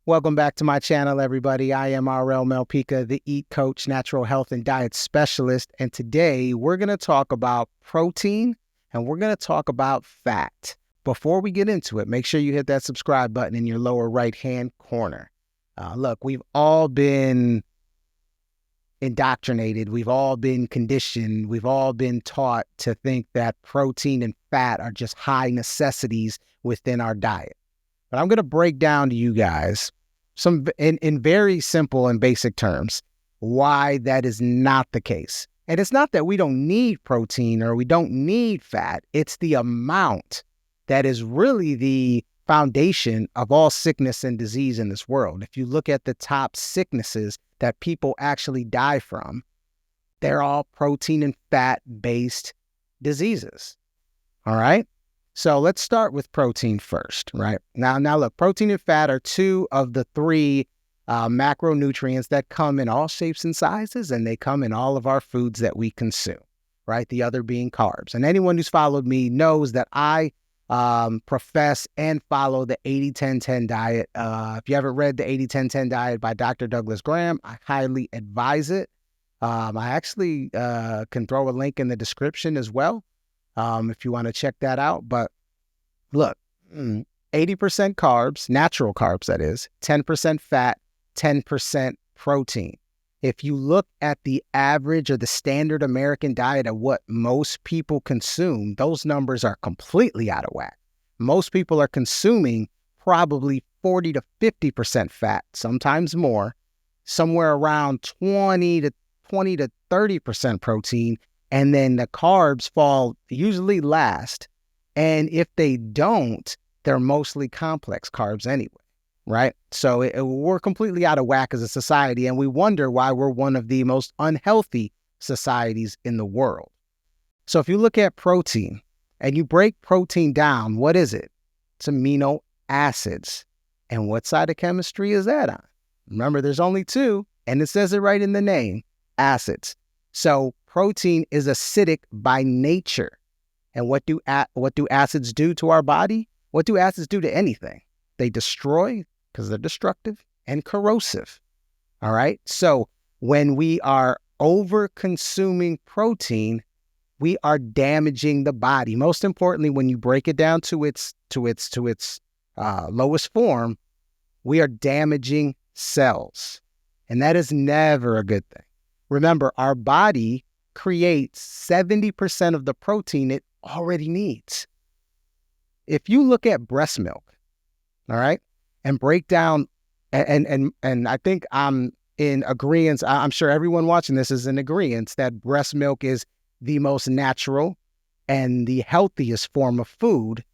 Welcome back to my channel, everybody. I am RL Melpica, the Eat Coach, Natural Health and Diet Specialist. And today we're going to talk about protein and we're going to talk about fat. Before we get into it, make sure you hit that subscribe button in your lower right-hand corner. Look, we've all been indoctrinated. We've all been conditioned. We've all been taught to think that protein and fat are just high necessities within our diet. But I'm going to break down to you guys some in very simple and basic terms why that is not the case. And it's not that we don't need protein or we don't need fat. It's the amount that is really the foundation of all sickness and disease in this world. If you look at the top sicknesses that people actually die from, they're all protein and fat-based diseases. All right? So let's start with protein first, right? Now look, protein and fat are two of the three macronutrients that come in all shapes and sizes, and they come in all of our foods that we consume, right? The other being carbs. And anyone who's followed me knows that I profess and follow the 80-10-10 diet. If you haven't read the 80-10-10 diet by Dr. Douglas Graham, I highly advise it. I actually can throw a link in the description as well. If you want to check that out. But look, 80% carbs, natural carbs, that is, 10% fat, 10% protein. If you look at the average or the standard American diet of what most people consume, those numbers are completely out of whack. Most people are consuming probably 40 to 50% fat, sometimes more, somewhere around 20 to 30% protein. And then the carbs fall usually last. And if they don't, they're mostly complex carbs anyway, right? So we're completely out of whack as a society. And we wonder why we're one of the most unhealthy societies in the world. So if you look at protein and you break protein down, what is it? It's amino acids. And what side of chemistry is that on? Remember, there's only two, and it says it right in the name, acids. So protein is acidic by nature. And what do acids do to our body? What do acids do to anything? They destroy because they're destructive and corrosive. All right. So when we are over consuming protein, we are damaging the body. Most importantly, when you break it down to its lowest form, we are damaging cells. And that is never a good thing. Remember, our body creates 70% of the protein it already needs. If you look at breast milk, all right, and break down, and I think I'm in agreement, I'm sure everyone watching this is in agreement that breast milk is the most natural and the healthiest form of food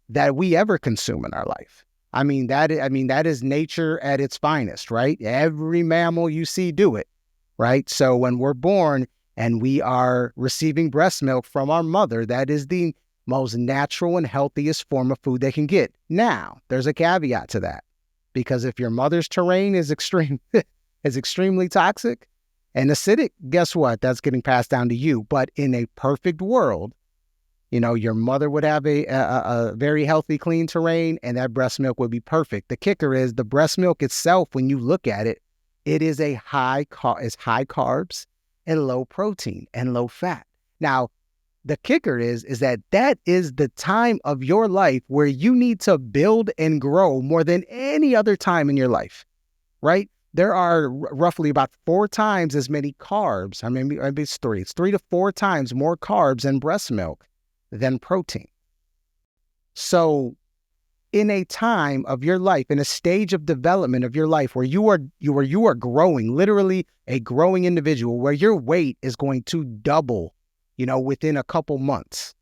that we ever consume in our life. I mean, that is nature at its finest, right? Every mammal you see do it. Right? So when we're born and we are receiving breast milk from our mother, that is the most natural and healthiest form of food they can get. Now, there's a caveat to that, because if your mother's terrain is extremely toxic and acidic, guess what? That's getting passed down to you. But in a perfect world, you know, your mother would have a very healthy, clean terrain, and that breast milk would be perfect. The kicker is the breast milk itself, when you look at it, it is high carbs and low protein and low fat. Now, the kicker is that is the time of your life where you need to build and grow more than any other time in your life, right? There are roughly about 4 times as many carbs. I mean, maybe it's 3. It's 3 to 4 times more carbs in breast milk than protein. So in a time of your life, in a stage of development of your life where you are growing, literally a growing individual, where your weight is going to double, you know, within a couple months,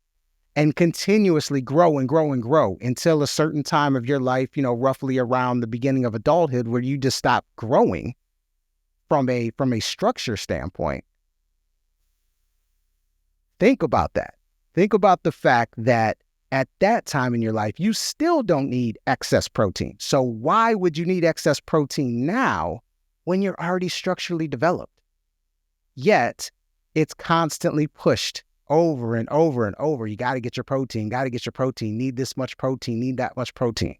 and continuously grow and grow and grow until a certain time of your life, you know, roughly around the beginning of adulthood, where you just stop growing from a structure standpoint. Think about that. Think about the fact that at that time in your life, you still don't need excess protein. So why would you need excess protein now when you're already structurally developed? Yet, it's constantly pushed over and over and over. You got to get your protein, need this much protein, need that much protein,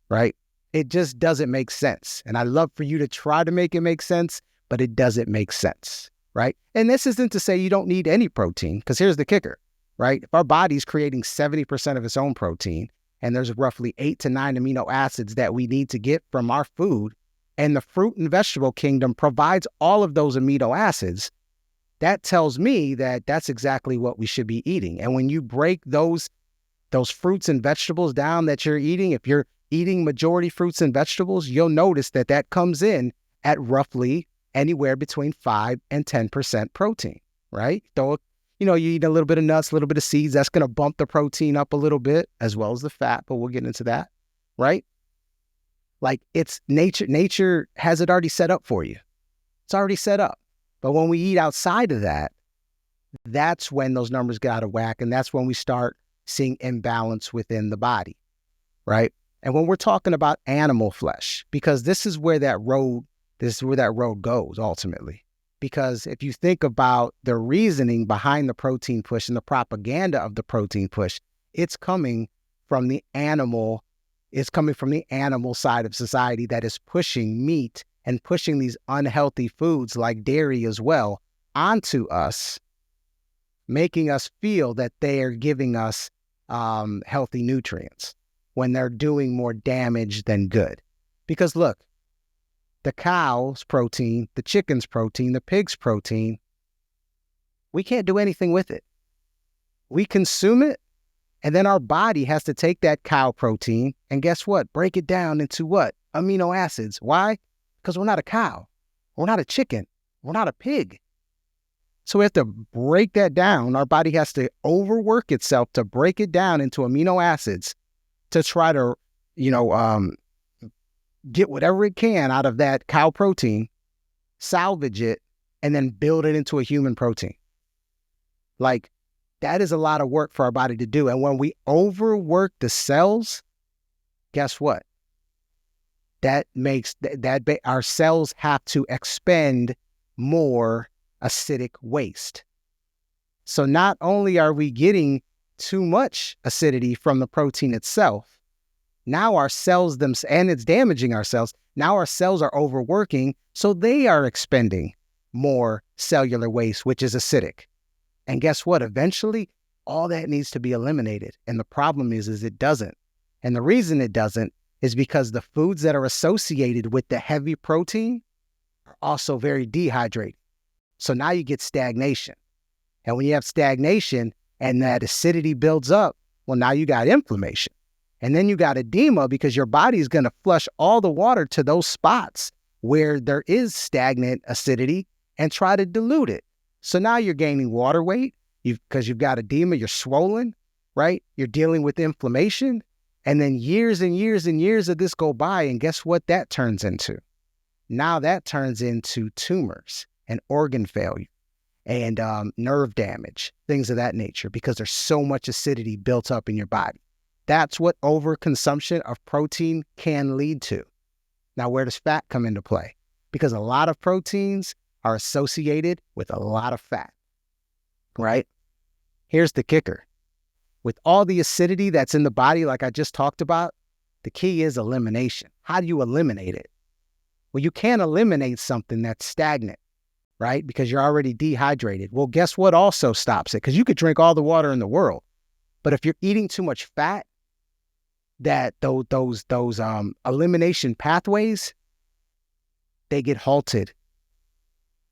right? It just doesn't make sense. And I love for you to try to make it make sense, but it doesn't make sense, right? And this isn't to say you don't need any protein, because here's the kicker, right? If our body's creating 70% of its own protein, and there's roughly 8 to 9 amino acids that we need to get from our food, and the fruit and vegetable kingdom provides all of those amino acids, that tells me that that's exactly what we should be eating. And when you break those fruits and vegetables down that you're eating, if you're eating majority fruits and vegetables, you'll notice that that comes in at roughly anywhere between 5 and 10% protein, right? So, you eat a little bit of nuts, a little bit of seeds, that's going to bump the protein up a little bit as well as the fat, but we'll get into that, right? Like it's nature has it already set up for you. It's already set up. But when we eat outside of that, that's when those numbers get out of whack. And that's when we start seeing imbalance within the body, right? And when we're talking about animal flesh, because this is where that road goes ultimately. Because if you think about the reasoning behind the protein push and the propaganda of the protein push, it's coming from the animal side of society that is pushing meat and pushing these unhealthy foods like dairy as well onto us, making us feel that they are giving us healthy nutrients when they're doing more damage than good. Because look, the cow's protein, the chicken's protein, the pig's protein, we can't do anything with it. We consume it, and then our body has to take that cow protein and guess what? Break it down into what? Amino acids. Why? Because we're not a cow. We're not a chicken. We're not a pig. So we have to break that down. Our body has to overwork itself to break it down into amino acids to try to, get whatever it can out of that cow protein, salvage it, and then build it into a human protein. Like, that is a lot of work for our body to do. And when we overwork the cells, guess what? That makes our cells have to expend more acidic waste. So not only are we getting too much acidity from the protein itself, now our cells and it's damaging our cells. Now our cells are overworking, so they are expending more cellular waste, which is acidic. And guess what? Eventually, all that needs to be eliminated. And the problem is it doesn't. And the reason it doesn't is because the foods that are associated with the heavy protein are also very dehydrated. So now you get stagnation. And when you have stagnation and that acidity builds up, well, now you got inflammation. And then you got edema because your body is going to flush all the water to those spots where there is stagnant acidity and try to dilute it. So now you're gaining water weight because you've got edema, you're swollen, right? You're dealing with inflammation. And then years and years and years of this go by. And guess what that turns into? Now that turns into tumors and organ failure and nerve damage, things of that nature, because there's so much acidity built up in your body. That's what overconsumption of protein can lead to. Now, where does fat come into play? Because a lot of proteins are associated with a lot of fat, right? Here's the kicker. With all the acidity that's in the body, like I just talked about, the key is elimination. How do you eliminate it? Well, you can't eliminate something that's stagnant, right? Because you're already dehydrated. Well, guess what also stops it? Because you could drink all the water in the world, but if you're eating too much fat, that those elimination pathways, they get halted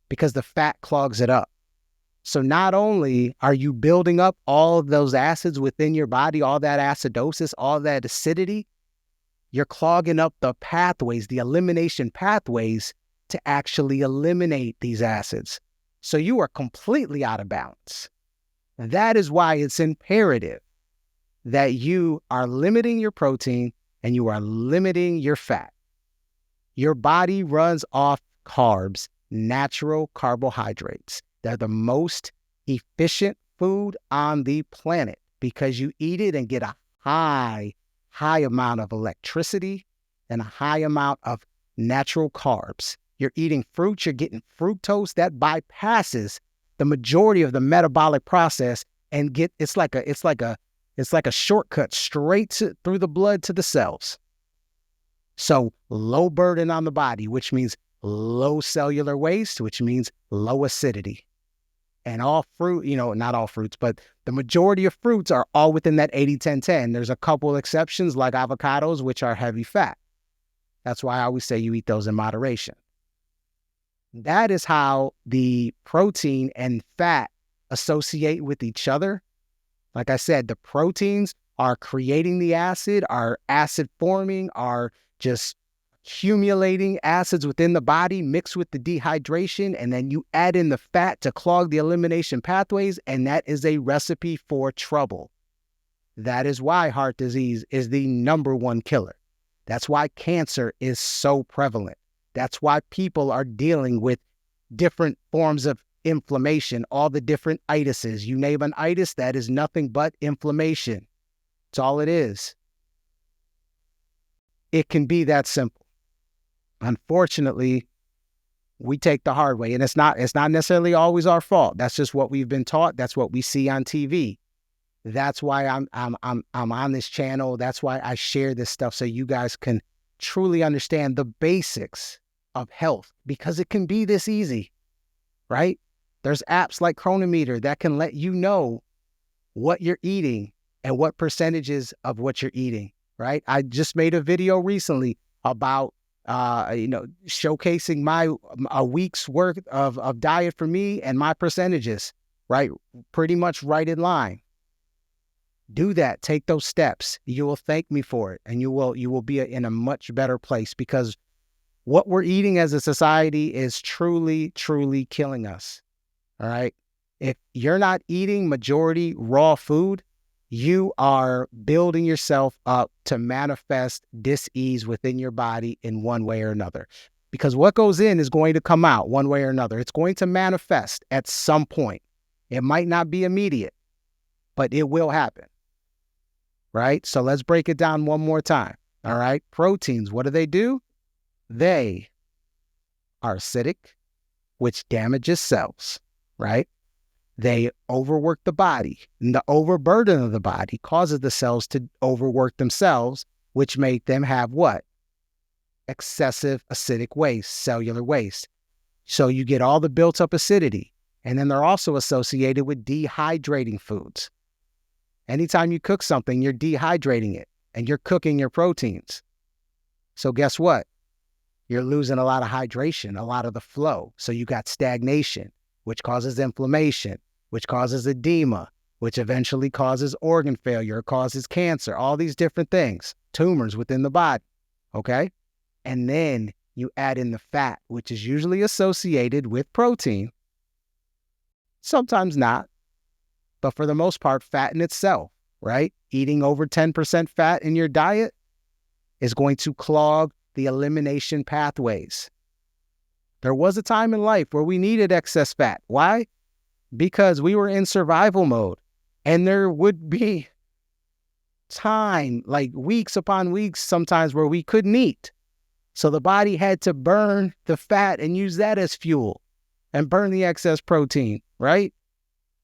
because the fat clogs it up. So not only are you building up all of those acids within your body, all that acidosis, all that acidity, you're clogging up the pathways, the elimination pathways to actually eliminate these acids. So you are completely out of balance. And that is why it's imperative that you are limiting your protein and you are limiting your fat. Your body runs off carbs, natural carbohydrates. They're the most efficient food on the planet because you eat it and get a high amount of electricity and a high amount of natural carbs. You're eating fruit, you're getting fructose that bypasses the majority of the metabolic process and it's like a shortcut straight through the blood to the cells. So low burden on the body, which means low cellular waste, which means low acidity. And all fruit, not all fruits, but the majority of fruits are all within that 80-10-10. There's a couple exceptions like avocados, which are heavy fat. That's why I always say you eat those in moderation. That is how the protein and fat associate with each other. Like I said, the proteins are creating the acid, are acid forming, are just accumulating acids within the body mixed with the dehydration, and then you add in the fat to clog the elimination pathways, and that is a recipe for trouble. That is why heart disease is the #1 killer. That's why cancer is so prevalent. That's why people are dealing with different forms of inflammation, all the different itises. You name an itis, that is nothing but inflammation. It's all it is. It can be that simple. Unfortunately, we take the hard way, and it's not necessarily always our fault. That's just what we've been taught. That's what we see on TV. That's why I'm on this channel. That's why I share this stuff, so you guys can truly understand the basics of health, because it can be this easy, right? There's apps like Chronometer that can let you know what you're eating and what percentages of what you're eating, right? I just made a video recently about showcasing a week's worth of diet for me and my percentages, right? Pretty much right in line. Do that. Take those steps. You will thank me for it, and you will be in a much better place, because what we're eating as a society is truly, truly killing us. All right. If you're not eating majority raw food, you are building yourself up to manifest dis-ease within your body in one way or another. Because what goes in is going to come out one way or another. It's going to manifest at some point. It might not be immediate, but it will happen. Right? So let's break it down one more time. All right. Proteins, what do? They are acidic, which damages cells, right? They overwork the body, and the overburden of the body causes the cells to overwork themselves, which make them have what? Excessive acidic waste, cellular waste. So you get all the built up acidity, and then they're also associated with dehydrating foods. Anytime you cook something, you're dehydrating it, and you're cooking your proteins. So guess what? You're losing a lot of hydration, a lot of the flow. So you got stagnation, which causes inflammation, which causes edema, which eventually causes organ failure, causes cancer, all these different things, tumors within the body, okay? And then you add in the fat, which is usually associated with protein. Sometimes not, but for the most part, fat in itself, right? Eating over 10% fat in your diet is going to clog the elimination pathways. There was a time in life where we needed excess fat. Why? Because we were in survival mode, and there would be time, like weeks upon weeks sometimes, where we couldn't eat. So the body had to burn the fat and use that as fuel and burn the excess protein, right?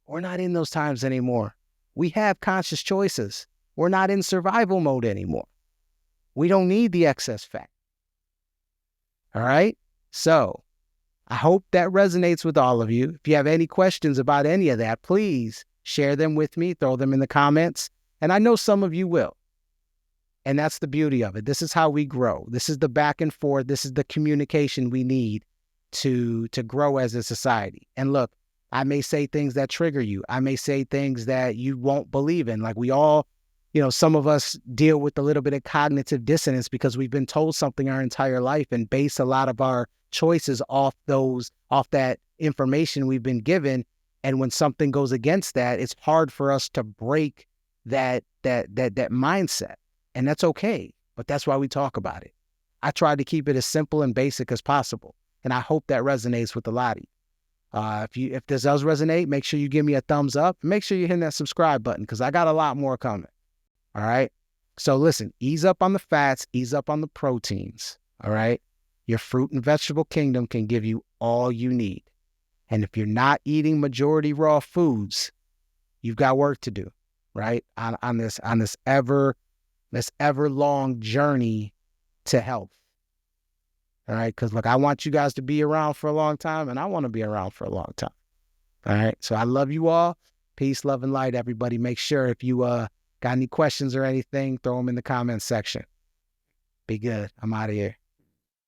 We're not in those times anymore. We have conscious choices. We're not in survival mode anymore. We don't need the excess fat. All right? So I hope that resonates with all of you. If you have any questions about any of that, please share them with me, throw them in the comments, and I know some of you will. And that's the beauty of it. This is how we grow. This is the back and forth. This is the communication we need to grow as a society. And look, I may say things that trigger you. I may say things that you won't believe in. Like we all, some of us deal with a little bit of cognitive dissonance because we've been told something our entire life and base a lot of our choices off that information we've been given. And when something goes against that, it's hard for us to break that mindset. And that's okay. But that's why we talk about it. I try to keep it as simple and basic as possible. And I hope that resonates with a lot of you. If this does resonate, make sure you give me a thumbs up. Make sure you hit that subscribe button, because I got a lot more coming. All right. So listen, ease up on the fats, ease up on the proteins. All right. Your fruit and vegetable kingdom can give you all you need. And if you're not eating majority raw foods, you've got work to do, right? On this ever long journey to health. All right. Because look, I want you guys to be around for a long time, and I want to be around for a long time. All right. So I love you all. Peace, love, and light, everybody. Make sure if you got any questions or anything, throw them in the comments section. Be good. I'm out of here.